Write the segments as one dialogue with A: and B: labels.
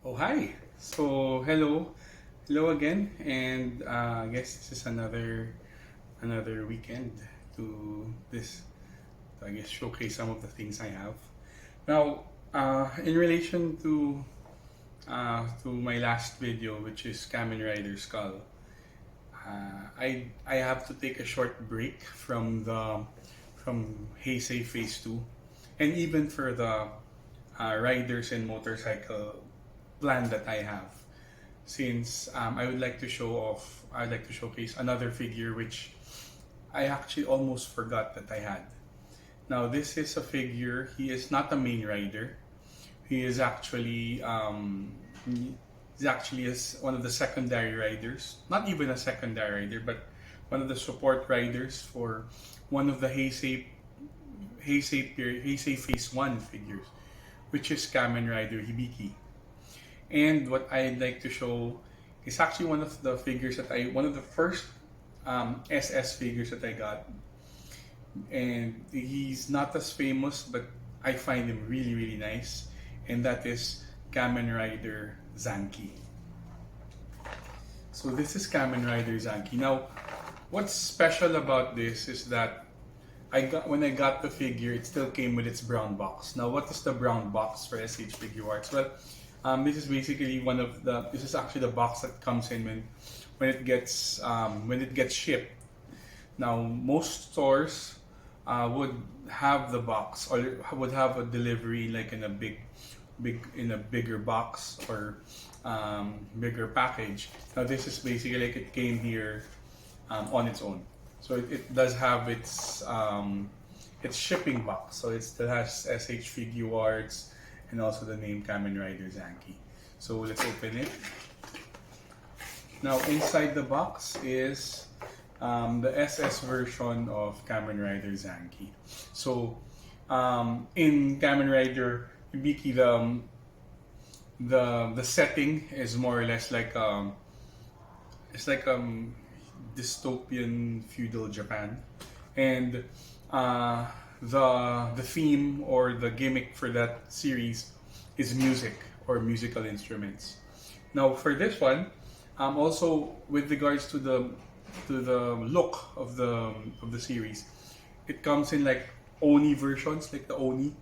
A: Oh, hi. So, hello again, and I guess this is another weekend to this. I guess showcase some of the things I have. Now, in relation to my last video, which is Kamen Rider Skull, I have to take a short break from Heisei Phase Two, and even for the riders and motorcycle plan that I have. Since I'd like to showcase another figure which I actually almost forgot that I had. Now, this is a figure, he is not a main rider. He is actually is one of the secondary riders. Not even a secondary rider, but one of the support riders for one of the Heisei Phase 1 figures, which is Kamen Rider Hibiki. And what I'd like to show is actually one of the first SS figures that I got. And he's not as famous, but I find him really, really nice. And that is Kamen Rider Zanki. So this is Kamen Rider Zanki. Now, what's special about this is that when I got the figure, it still came with its brown box. Now, what is the brown box for SH Figure Arts? Well, this is basically this is actually the box that comes in when it gets shipped. Now, most stores would have the box or would have a delivery like in a bigger box or bigger package. Now, this is basically like it came here on its own. So it does have its shipping box. So it still has SH Figure Arts and also the name Kamen Rider Zanki. So let's open it. Now inside the box is the SS version of Kamen Rider Zanki. So in Kamen Rider Hibiki, the setting is more or less like it's like dystopian feudal Japan, and the theme or the gimmick for that series is music or musical instruments. Now for this one, also with regards to the look of the series, it comes in like Oni versions, like the Oni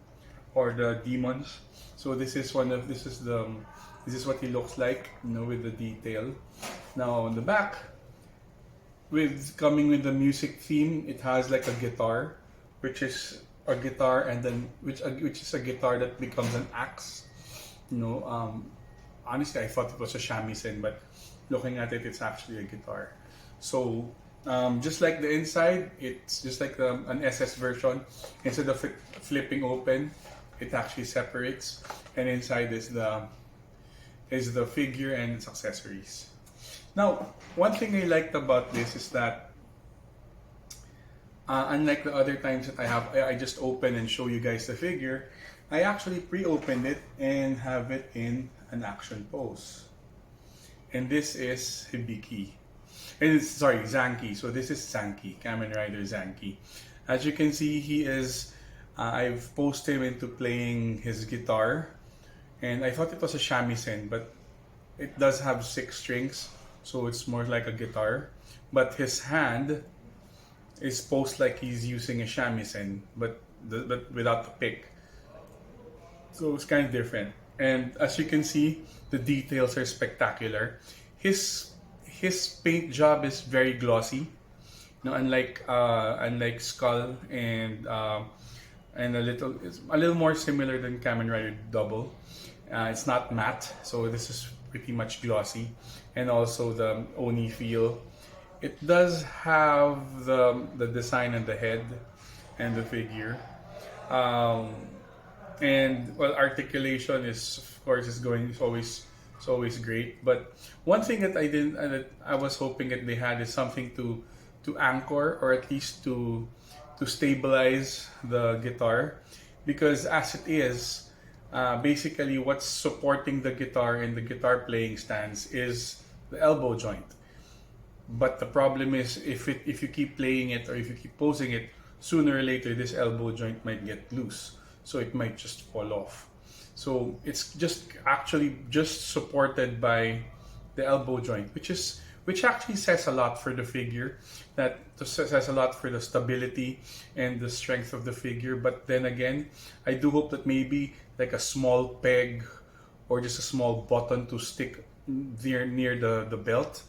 A: or the demons. So this is what he looks like, with the detail. Now on the back, coming with the music theme, it has like a guitar, which is a guitar, and then which is a guitar that becomes an axe. Honestly, I thought it was a shamisen, but looking at it, it's actually a guitar. So just like the inside, it's just like an SS version. Instead of flipping open, it actually separates, and inside is the figure and its accessories. Now, one thing I liked about this is that unlike the other times that I just open and show you guys the figure, I actually pre-opened it and have it in an action pose. And this is Hibiki. Zanki. So this is Zanki, Kamen Rider Zanki. As you can see, I've posed him into playing his guitar. And I thought it was a shamisen, but it does have 6 strings. So it's more like a guitar. But his hand is posed like he's using a shamisen, but without the pick. So it's kind of different. And as you can see, the details are spectacular. His paint job is very glossy. Unlike Skull and it's a little more similar than Kamen Rider Double. It's not matte, so this is pretty much glossy, and also the Oni feel. It does have the design on the head and the figure. And well, articulation is always great. But one thing that I was hoping that they had is something to anchor, or at least to stabilize the guitar, because as it is, basically what's supporting the guitar and the guitar playing stance is the elbow joint. But the problem is, if you keep playing it or if you keep posing it, sooner or later this elbow joint might get loose, so it might just fall off. So it's just actually just supported by the elbow joint, which actually says a lot for the figure. That says a lot for the stability and the strength of the figure. But then again, I do hope that maybe like a small peg or just a small button to stick near the belt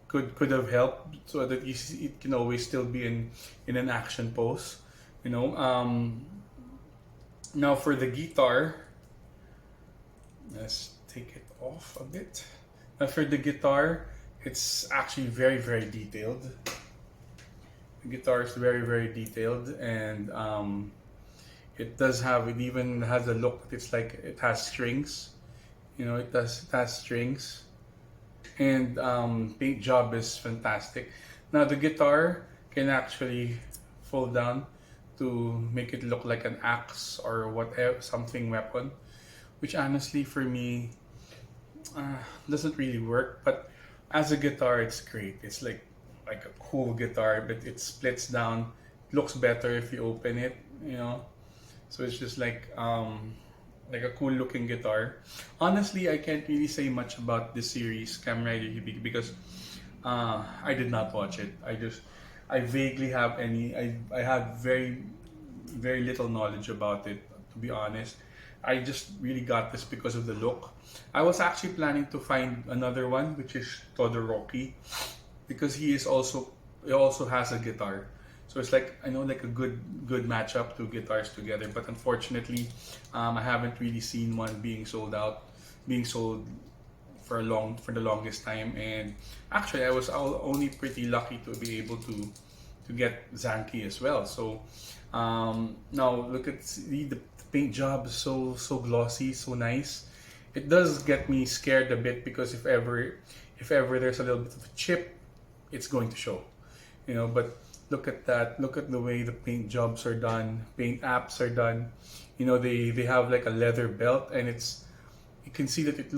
A: could have helped, so that it can always still be in an action pose. You know. Now for the guitar, let's take it off a bit. Now for the guitar, it's actually very detailed. The guitar is very detailed, and it even has a look. It's like it has strings. You know, it has strings, and paint job is fantastic. Now the guitar can actually fold down to make it look like an axe or whatever, something weapon, which honestly for me doesn't really work. But as a guitar, it's great. It's like a cool guitar, but it splits down. It looks better if you open it, you know. So it's just like a cool looking guitar. Honestly, I can't really say much about this series, Kamen Rider Hibiki, because I did not watch it. I vaguely have I have very little knowledge about it, to be honest. I just really got this because of the look. I was actually planning to find another one, which is Todoroki, because he also has a guitar. So it's like, I know, like a good matchup, two guitars together. But unfortunately, I haven't really seen one being sold for the longest time. And actually, I was only pretty lucky to be able to get Zanki as well. So now look at the paint job is so glossy, so nice. It does get me scared a bit, because if ever there's a little bit of a chip, it's going to show, you know. But look at that. Look at the way the paint jobs are done, paint apps are done. You know, they have like a leather belt, and you can see that it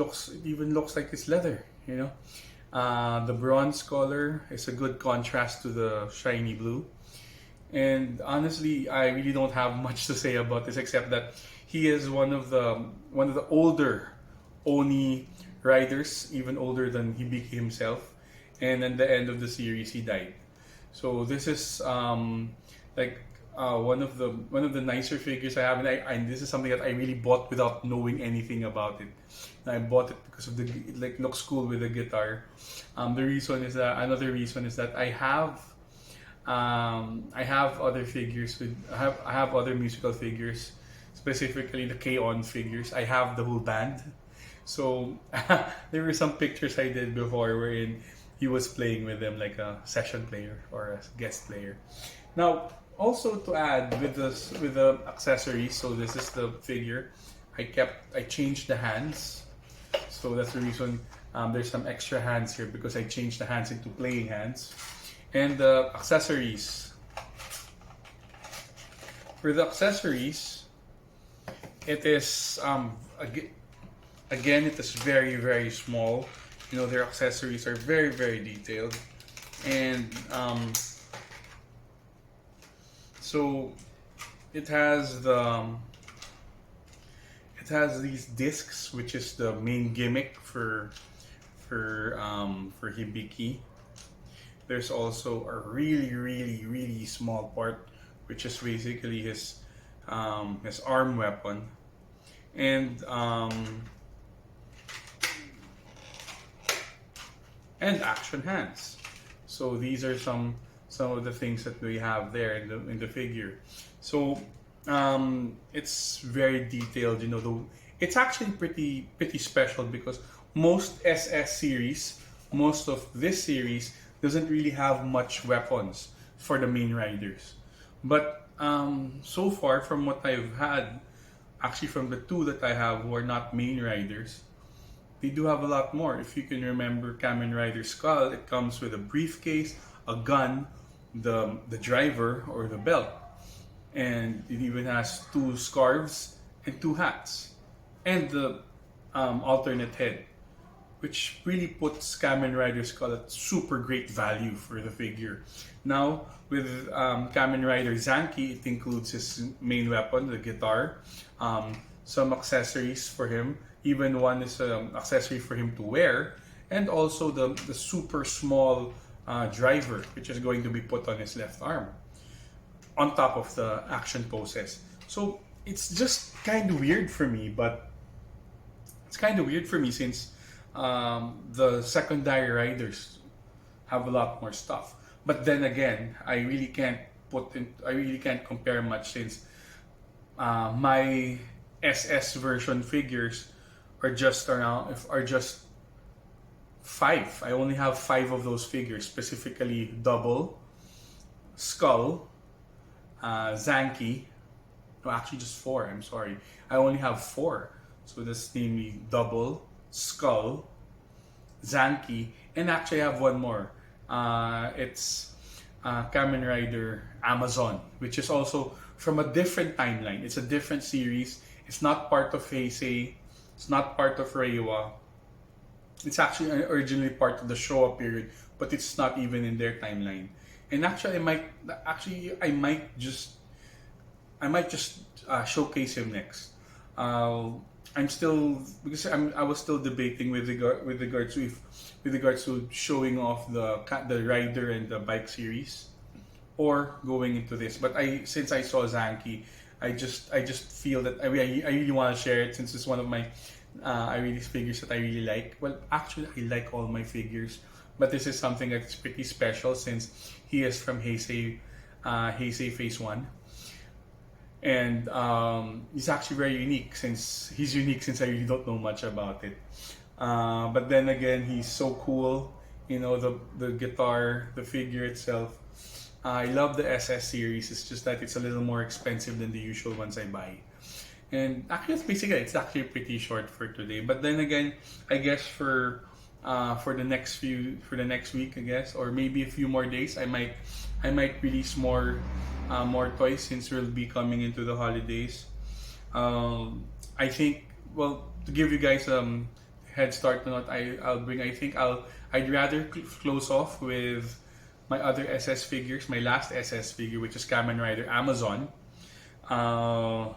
A: even looks like it's leather, you know. The bronze color is a good contrast to the shiny blue. And honestly, I really don't have much to say about this, except that he is one of the older Oni riders, even older than Hibiki himself. And at the end of the series, he died. So this is one of the nicer figures I have, and this is something that I really bought without knowing anything about it. And I bought it because of it looks cool with the guitar. Another reason is that I have other figures I have other musical figures, specifically the K-On figures. I have the whole band. So there were some pictures I did before wherein he was playing with them like a session player or a guest player. Now, also to add with the accessories, so this is the figure. I changed the hands. So that's the reason there's some extra hands here, because I changed the hands into playing hands. And the accessories. For the accessories, it is again, it is very small. You know, their accessories are very detailed, and so it has these discs, which is the main gimmick for Hibiki. There's also a really small part, which is basically his arm weapon, and action hands. So these are some of the things that we have there in the figure. So it's very detailed. You know, it's actually pretty special, because most of this series doesn't really have much weapons for the main riders. But so far, from what I've had, actually from the two that I have who are not main riders, they do have a lot more. If you can remember Kamen Rider Skull, it comes with a briefcase, a gun, the driver or the belt, and it even has 2 scarves and 2 hats, and the alternate head, which really puts Kamen Rider Skull at super great value for the figure. Now, with Kamen Rider Zanki, it includes his main weapon, the guitar, some accessories for him. Even one is an accessory for him to wear, and also the super small driver, which is going to be put on his left arm, on top of the action poses. So it's just kind of weird for me, but it's kind of weird for me since the secondary riders have a lot more stuff. But then again, I really can't compare much since my SS version figures are just five. I only have five of those figures, specifically Double, Skull, Zanki. No, actually just four. I'm sorry. I only have four. So that's namely Double, Skull, Zanki, and actually I have one more. It's Kamen Rider Amazon, which is also from a different timeline. It's a different series. It's not part of Heisei. It's not part of Reiwa. It's actually originally part of the Showa period, but it's not even in their timeline. And actually, I might just showcase him next. I'm still because I was still debating with regards to showing off the rider and the bike series, or going into this. But since I saw Zanki, I just feel that I really want to share it since it's one of my figures that I really like. Well, actually, I like all my figures, but this is something that's pretty special since he is from Heisei Phase 1. And he's actually very unique since I really don't know much about it. But then again, he's so cool. You know, the guitar, the figure itself. I love the SS series. It's just that it's a little more expensive than the usual ones I buy. And actually, it's actually pretty short for today. But then again, I guess for the next week, I guess, or maybe a few more days, I might release more toys since we'll be coming into the holidays. I think, well, to give you guys head start on what I'd rather close off with my other SS figures, my last SS figure, which is Kamen Rider Amazon. I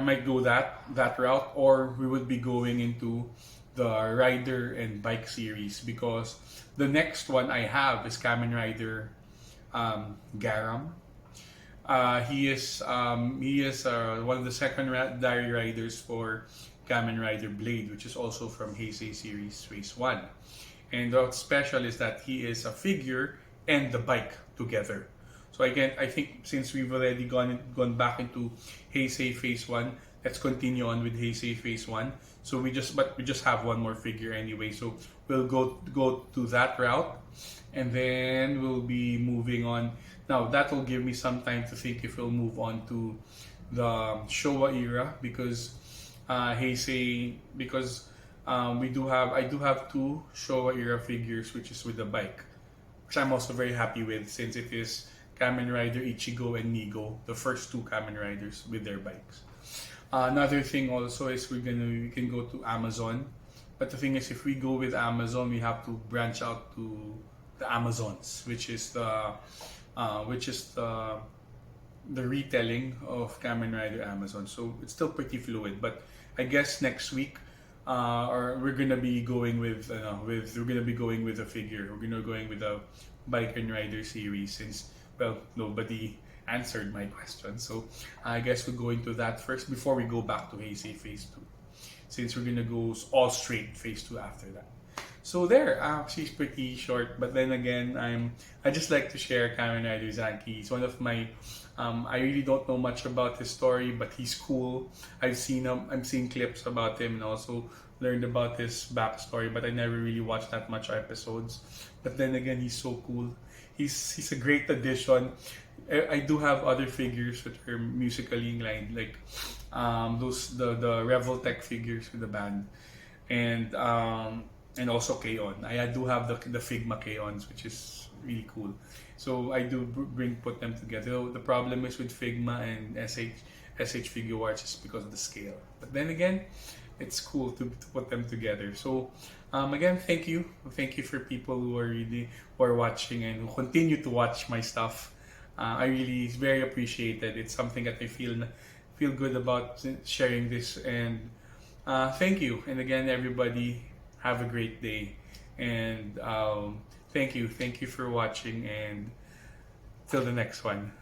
A: might go that route, or we would be going into the Rider and Bike series, because the next one I have is Kamen Rider Garam. He is one of the secondary riders for Kamen Rider Blade, which is also from Heisei series Phase 1. And what's special is that he is a figure and the bike together. So again, I think since we've already gone back into Heisei Phase 1, let's continue on with Heisei Phase 1. So we just have one more figure anyway. So we'll go to that route, and then we'll be moving on. Now that will give me some time to think if we'll move on to the Showa era, because Heisei, because I do have two Showa era figures, which is with the bike, which I'm also very happy with since it is Kamen Rider Ichigo and Nigo, the first two Kamen Riders with their bikes. Another thing also is we can go to Amazon, but the thing is, if we go with Amazon, we have to branch out to the Amazons, which is the retelling of Kamen Rider Amazon. So it's still pretty fluid, but I guess next week, or we're gonna be going with a figure. We're gonna going with a Bike and Rider series since, well, nobody answered my question. So I guess we'll go into that first before we go back to Heisei Phase 2, since we're gonna go all straight Phase 2 after that. So there, she's pretty short, but then again, I just like to share Kamen Rider Zanki. He's one of my, I really don't know much about his story, but he's cool. I've seen clips about him and also learned about his backstory, but I never really watched that much episodes. But then again, he's so cool. He's a great addition. I do have other figures that are musically inclined, like the Revoltech figures with the band, and also K-On. I do have the Figma K-Ons, which is really cool. So I do put them together. The problem is with Figma and SH Figure Arts is because of the scale. But then again, it's cool to put them together. So again, thank you for people who are watching and who continue to watch my stuff. I really very appreciate it. It's something that I feel feel good about sharing this. And thank you. And again, everybody, have a great day. And thank you for watching. And till the next one.